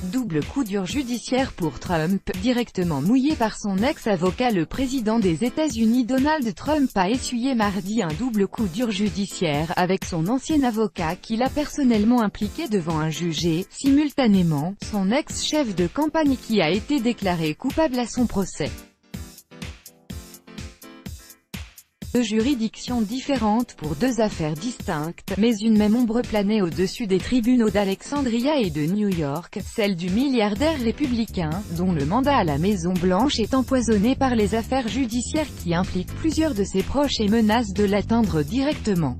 Double coup dur judiciaire pour Trump, directement mouillé par son ex-avocat. Le président des États-Unis Donald Trump a essuyé mardi un double coup dur judiciaire, avec son ancien avocat qui l'a personnellement impliqué devant un juge et, simultanément, son ex-chef de campagne qui a été déclaré coupable à son procès. Deux juridictions différentes pour deux affaires distinctes, mais une même ombre planait au-dessus des tribunaux d'Alexandria et de New York, celle du milliardaire républicain, dont le mandat à la Maison-Blanche est empoisonné par les affaires judiciaires qui impliquent plusieurs de ses proches et menacent de l'atteindre directement.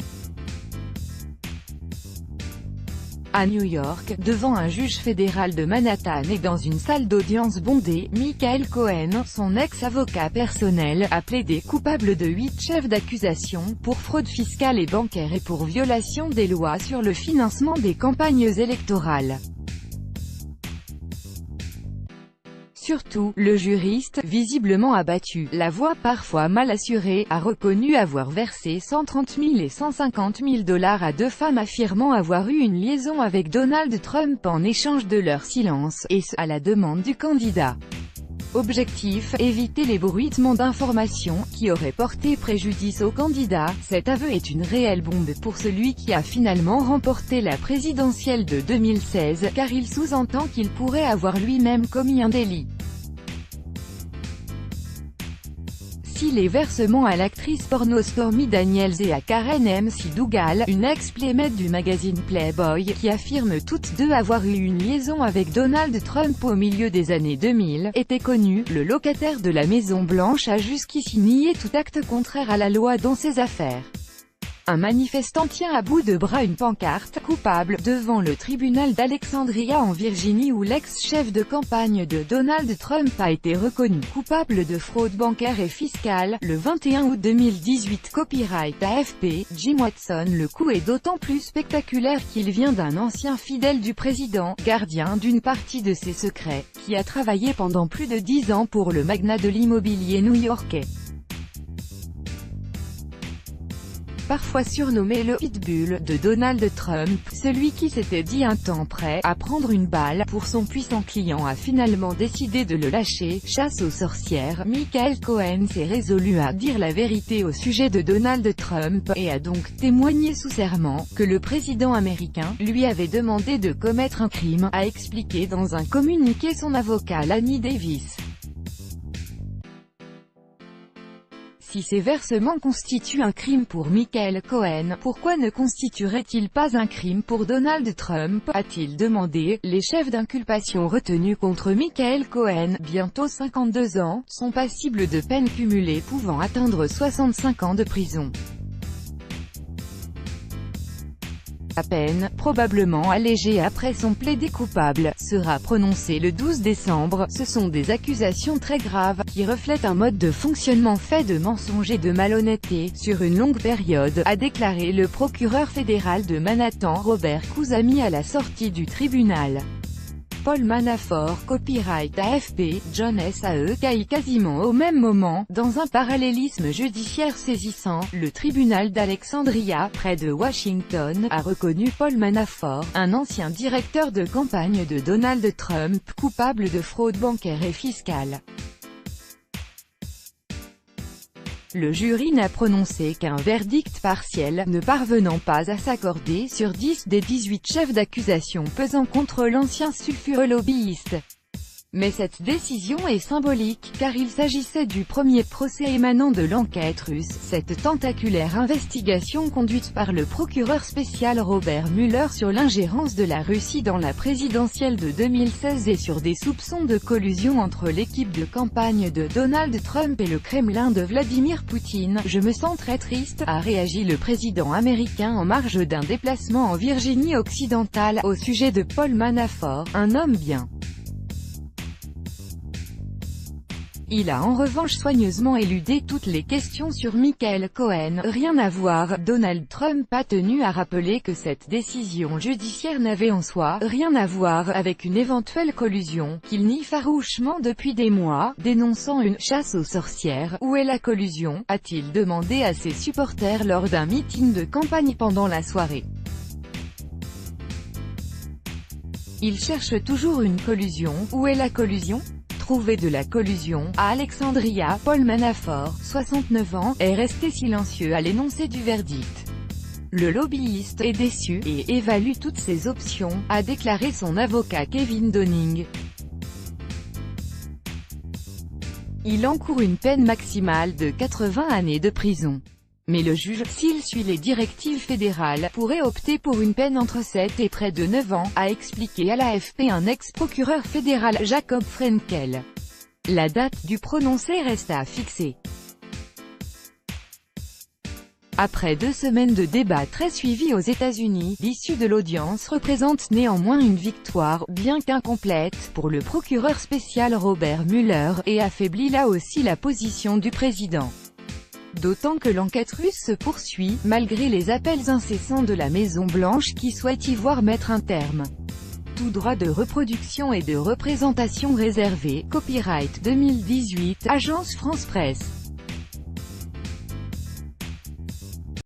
À New York, devant un juge fédéral de Manhattan et dans une salle d'audience bondée, Michael Cohen, son ex-avocat personnel, a plaidé coupable de 8 chefs d'accusation, pour fraude fiscale et bancaire et pour violation des lois sur le financement des campagnes électorales. Surtout, le juriste, visiblement abattu, la voix parfois mal assurée, a reconnu avoir versé 130 000 et 150 000 $ à deux femmes affirmant avoir eu une liaison avec Donald Trump en échange de leur silence, et ce, à la demande du candidat. Objectif, éviter l'ébruitement d'informations, qui auraient porté préjudice au candidat. Cet aveu est une réelle bombe pour celui qui a finalement remporté la présidentielle de 2016, car il sous-entend qu'il pourrait avoir lui-même commis un délit. Si les versements à l'actrice porno Stormy Daniels et à Karen McDougal, une ex-playmate du magazine Playboy, qui affirment toutes deux avoir eu une liaison avec Donald Trump au milieu des années 2000, étaient connus, le locataire de la Maison-Blanche a jusqu'ici nié tout acte contraire à la loi dans ces affaires. Un manifestant tient à bout de bras une pancarte « Coupable » devant le tribunal d'Alexandria en Virginie où l'ex-chef de campagne de Donald Trump a été reconnu coupable de fraude bancaire et fiscale. Le 21 août 2018, copyright AFP, Jim Watson. Le coup est d'autant plus spectaculaire qu'il vient d'un ancien fidèle du président, gardien d'une partie de ses secrets, qui a travaillé pendant plus de 10 ans pour le magnat de l'immobilier new-yorkais. Parfois surnommé le « pitbull » de Donald Trump, celui qui s'était dit un temps prêt à prendre une balle pour son puissant client a finalement décidé de le lâcher. Chasse aux sorcières, Michael Cohen s'est résolu à dire la vérité au sujet de Donald Trump, et a donc témoigné sous serment que le président américain lui avait demandé de commettre un crime, a expliqué dans un communiqué son avocat Lanny Davis. Si ces versements constituent un crime pour Michael Cohen, pourquoi ne constituerait-il pas un crime pour Donald Trump, a-t-il demandé. Les chefs d'inculpation retenus contre Michael Cohen, bientôt 52 ans, sont passibles de peines cumulées pouvant atteindre 65 ans de prison. La peine, probablement allégée après son plaidé coupable, sera prononcée le 12 décembre. Ce sont des accusations très graves, qui reflètent un mode de fonctionnement fait de mensonges et de malhonnêteté, sur une longue période, a déclaré le procureur fédéral de Manhattan Robert Khuzami à la sortie du tribunal. Paul Manafort, copyright AFP, John SAEKI. Quasiment au même moment, dans un parallélisme judiciaire saisissant, le tribunal d'Alexandria, près de Washington, a reconnu Paul Manafort, un ancien directeur de campagne de Donald Trump, coupable de fraude bancaire et fiscale. Le jury n'a prononcé qu'un verdict partiel, ne parvenant pas à s'accorder sur 10 des 18 chefs d'accusation pesant contre l'ancien sulfureux lobbyiste. Mais cette décision est symbolique, car il s'agissait du premier procès émanant de l'enquête russe, cette tentaculaire investigation conduite par le procureur spécial Robert Mueller sur l'ingérence de la Russie dans la présidentielle de 2016 et sur des soupçons de collusion entre l'équipe de campagne de Donald Trump et le Kremlin de Vladimir Poutine. Je me sens très triste, a réagi le président américain en marge d'un déplacement en Virginie occidentale, au sujet de Paul Manafort, un homme bien. Il a en revanche soigneusement éludé toutes les questions sur Michael Cohen. Rien à voir. Donald Trump a tenu à rappeler que cette décision judiciaire n'avait en soi rien à voir avec une éventuelle collusion, qu'il nie farouchement depuis des mois, dénonçant une « chasse aux sorcières ». Où est la collusion, a-t-il demandé à ses supporters lors d'un meeting de campagne pendant la soirée. Il cherche toujours une collusion. Où est la collusion? Trouver de la collusion. À Alexandria, Paul Manafort, 69 ans, est resté silencieux à l'énoncé du verdict. Le lobbyiste est déçu, et évalue toutes ses options, a déclaré son avocat Kevin Donning. Il encourt une peine maximale de 80 années de prison. Mais le juge, s'il suit les directives fédérales, pourrait opter pour une peine entre 7 et près de 9 ans, a expliqué à l'AFP un ex-procureur fédéral, Jacob Frenkel. La date du prononcé reste à fixer. Après 2 semaines de débats très suivis aux États-Unis, l'issue de l'audience représente néanmoins une victoire, bien qu'incomplète, pour le procureur spécial Robert Mueller, et affaiblit là aussi la position du président. D'autant que l'enquête russe se poursuit, malgré les appels incessants de la Maison-Blanche qui souhaite y voir mettre un terme. Tout droit de reproduction et de représentation réservé, copyright 2018, Agence France Presse.